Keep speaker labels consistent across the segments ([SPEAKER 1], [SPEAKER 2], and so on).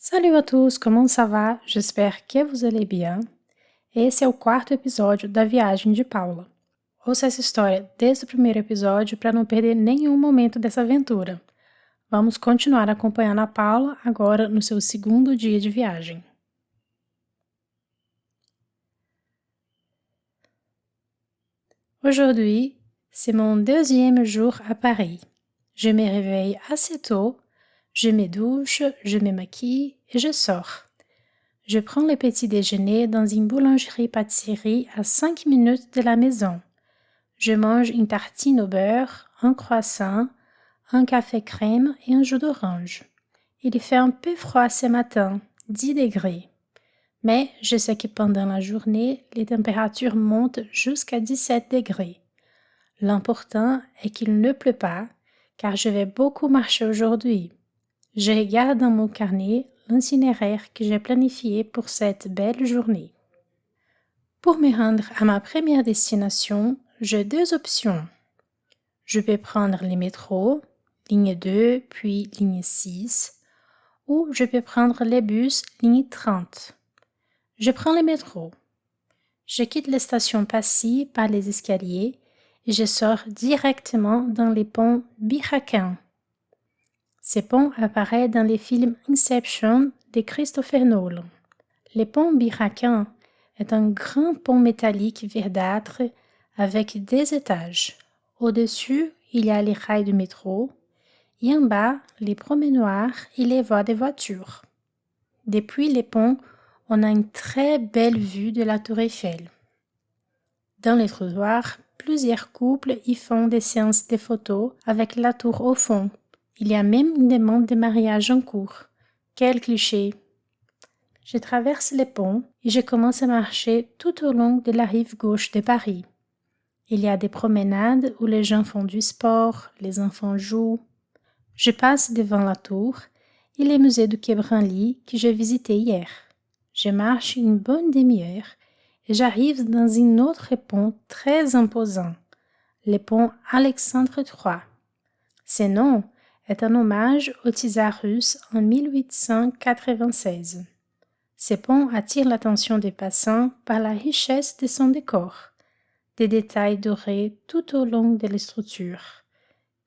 [SPEAKER 1] Salut à tous, comment ça va? J'espère que vous allez bien. Esse é o quarto episódio da viagem de Paula. Ouça essa história desde o primeiro episódio para não perder nenhum momento dessa aventura. Vamos continuar acompanhando a Paula agora no seu segundo dia de viagem. Aujourd'hui, c'est mon deuxième jour à Paris. Je me réveille assez tôt, je me douche, je me maquille et je sors. Je prends le petit déjeuner dans une boulangerie-pâtisserie à 5 minutes de la maison. Je mange une tartine au beurre, un croissant, un café crème et un jus d'orange. Il fait un peu froid ce matin, 10 degrés. Mais je sais que pendant la journée, les températures montent jusqu'à 17 degrés. L'important est qu'il ne pleut pas, car je vais beaucoup marcher aujourd'hui. Je regarde dans mon carnet l'itinéraire que j'ai planifié pour cette belle journée. Pour me rendre à ma première destination, j'ai deux options. Je peux prendre les métros, ligne 2 puis ligne 6, ou je peux prendre les bus, ligne 30. Je prends le métro. Je quitte la station Passy par les escaliers et je sors directement dans les ponts Biraquin. Ce pont apparaît dans les films Inception de Christopher Nolan. Le pont Biraquin est un grand pont métallique verdâtre avec deux étages. Au-dessus, il y a les rails du métro et en bas, les promenoirs et les voies de voitures. Depuis le pont, on a une très belle vue de la Tour Eiffel. Dans les trottoirs, plusieurs couples y font des séances de photos avec la tour au fond. Il y a même une demande de mariage en cours. Quel cliché! Je traverse les ponts et je commence à marcher tout au long de la rive gauche de Paris. Il y a des promenades où les gens font du sport, les enfants jouent. Je passe devant la tour et le musée du Quai Branly que j'ai visité hier. Je marche une bonne demi-heure et j'arrive dans un autre pont très imposant, le pont Alexandre III. Ce nom est un hommage au tsar russe en 1896. Ce pont attire l'attention des passants par la richesse de son décor, des détails dorés tout au long de la structure.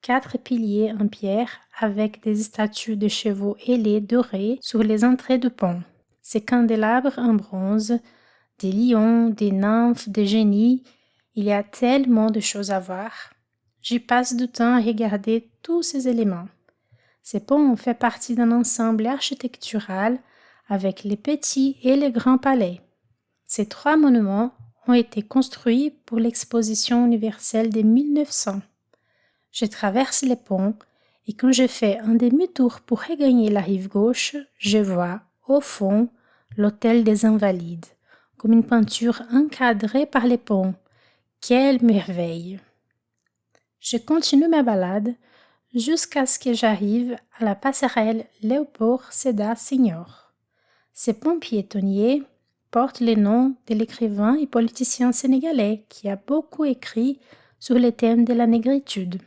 [SPEAKER 1] 4 piliers en pierre avec des statues de chevaux ailés dorés sur les entrées du pont. Ces candélabres en bronze, des lions, des nymphes, des génies, il y a tellement de choses à voir. J'y passe du temps à regarder tous ces éléments. Ce pont fait partie d'un ensemble architectural avec les petits et les grands palais. Ces 3 monuments ont été construits pour l'exposition universelle de 1900. Je traverse les ponts et quand je fais un demi-tour pour regagner la rive gauche, je vois, au fond, l'hôtel des Invalides, comme une peinture encadrée par les ponts. Quelle merveille! Je continue ma balade jusqu'à ce que j'arrive à la passerelle Léopold Sédar Senghor. Ce pont piétonnier porte le nom de l'écrivain et politicien sénégalais qui a beaucoup écrit sur le thème de la négritude.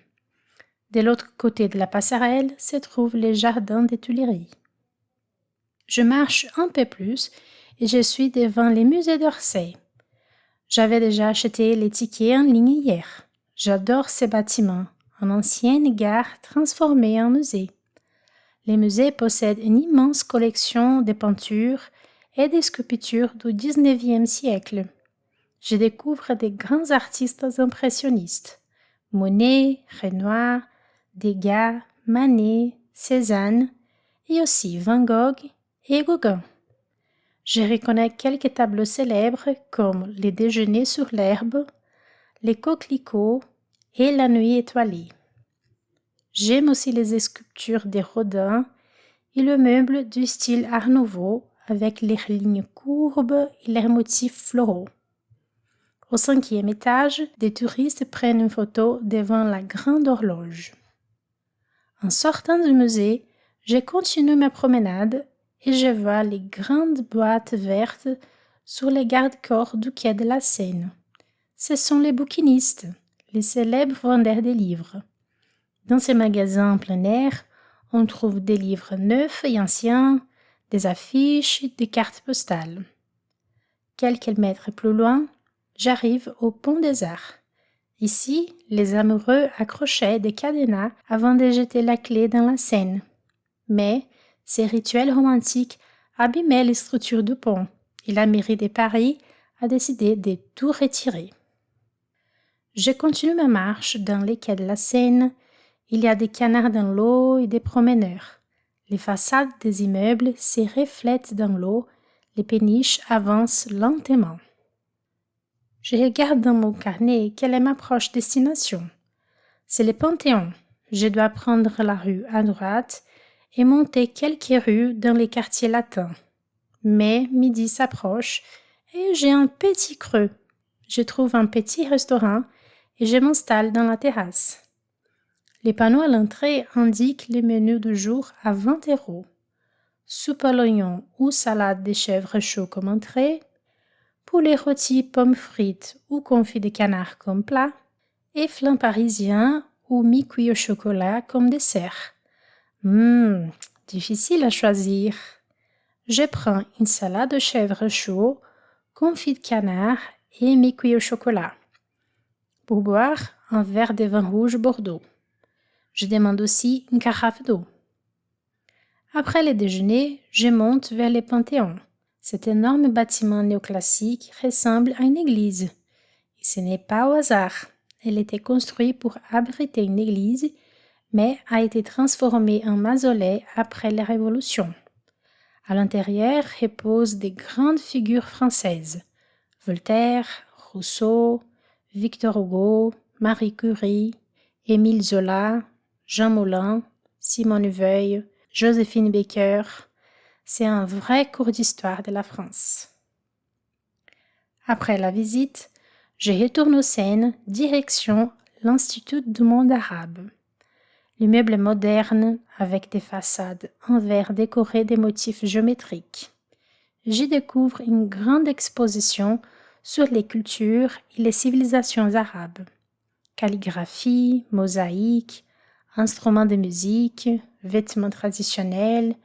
[SPEAKER 1] De l'autre côté de la passerelle se trouvent les jardins des Tuileries. Je marche un peu plus et je suis devant les musées d'Orsay. J'avais déjà acheté les tickets en ligne hier. J'adore ces bâtiments, une ancienne gare transformée en musée. Les musées possèdent une immense collection de peintures et de sculptures du XIXe siècle. Je découvre des grands artistes impressionnistes, Monet, Renoir, Degas, Manet, Cézanne et aussi Van Gogh et Gauguin. Je reconnais quelques tableaux célèbres comme Les Déjeuners sur l'herbe, Les coquelicots et La nuit étoilée. J'aime aussi les sculptures de Rodin et le meuble du style Art Nouveau avec leurs lignes courbes et leurs motifs floraux. Au 5e étage, des touristes prennent une photo devant la grande horloge. En sortant du musée, je continue ma promenade et je vois les grandes boîtes vertes sur les garde-corps du quai de la Seine. Ce sont les bouquinistes, les célèbres vendeurs de livres. Dans ces magasins en plein air, on trouve des livres neufs et anciens, des affiches, des cartes postales. Quelques mètres plus loin, j'arrive au Pont des Arts. Ici, les amoureux accrochaient des cadenas avant de jeter la clé dans la Seine. Mais ces rituels romantiques abîmaient les structures du pont et la mairie de Paris a décidé de tout retirer. Je continue ma marche dans les quais de la Seine. Il y a des canards dans l'eau et des promeneurs. Les façades des immeubles se reflètent dans l'eau. Les péniches avancent lentement. Je regarde dans mon carnet quelle est ma prochaine destination. C'est le Panthéon. Je dois prendre la rue à droite et monter quelques rues dans les quartiers latins. Mais midi s'approche et j'ai un petit creux. Je trouve un petit restaurant et je m'installe dans la terrasse. Les panneaux à l'entrée indiquent les menus du jour à 20 €. Soupe à l'oignon ou salade de chèvre chaud comme entrée, poulet rôti, pommes frites ou confit de canard comme plat, et flan parisien ou mi-cuit au chocolat comme dessert. Difficile à choisir. Je prends une salade de chèvre chaud, confit de canard et mi-cuit au chocolat. Pour boire, un verre de vin rouge Bordeaux. Je demande aussi une carafe d'eau. Après le déjeuner, je monte vers le Panthéon. Cet énorme bâtiment néoclassique ressemble à une église. Et ce n'est pas au hasard. Elle était construite pour abriter une église, mais a été transformée en mausolée après la Révolution. À l'intérieur reposent des grandes figures françaises. Voltaire, Rousseau, Victor Hugo, Marie Curie, Émile Zola, Jean Moulin, Simone Weil, Joséphine Baker. C'est un vrai cours d'histoire de la France. Après la visite, je retourne au Seine, direction l'Institut du monde arabe. L'immeuble moderne avec des façades en verre décorées de motifs géométriques. J'y découvre une grande exposition sur les cultures et les civilisations arabes. Calligraphie, mosaïque, instruments de musique, vêtements traditionnels,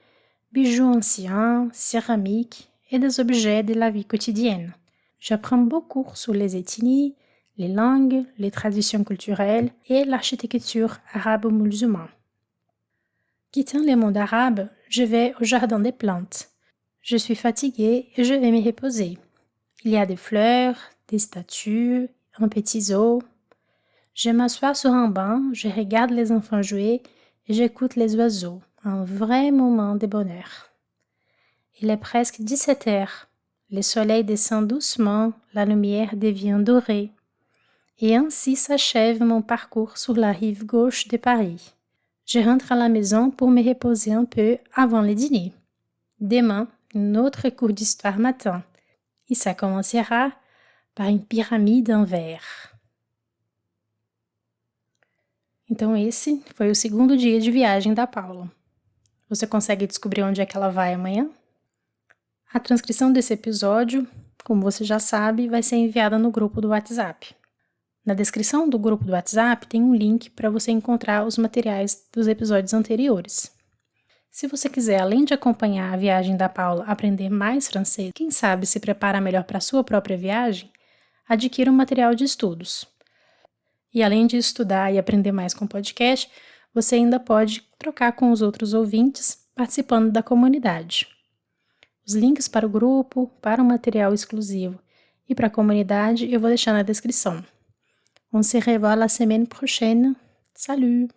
[SPEAKER 1] bijoux anciens, céramique et des objets de la vie quotidienne. J'apprends beaucoup sur les ethnies, les langues, les traditions culturelles et l'architecture arabo-musulmane. Quittant le monde arabe, je vais au jardin des plantes. Je suis fatiguée et je vais me reposer. Il y a des fleurs, des statues, un petit zoo. Je m'assois sur un banc, je regarde les enfants jouer et j'écoute les oiseaux. Un vrai moment de bonheur. Il est presque 17 heures. Le soleil descend doucement, la lumière devient dorée. Et ainsi s'achève mon parcours sur la rive gauche de Paris. Je rentre à la maison pour me reposer un peu avant le dîner. Demain, un autre cours d'histoire m'attend. E ça commencera par une pirâmide en verre. Então esse foi o segundo dia de viagem da Paula. Você consegue descobrir onde é que ela vai amanhã? A transcrição desse episódio, como você já sabe, vai ser enviada no grupo do WhatsApp. Na descrição do grupo do WhatsApp tem um link para você encontrar os materiais dos episódios anteriores. Se você quiser, além de acompanhar a viagem da Paula, aprender mais francês, quem sabe se preparar melhor para a sua própria viagem, adquira um material de estudos. E além de estudar e aprender mais com o podcast, você ainda pode trocar com os outros ouvintes participando da comunidade. Os links para o grupo, para o material exclusivo e para a comunidade eu vou deixar na descrição. On se revoit la semaine prochaine. Salut!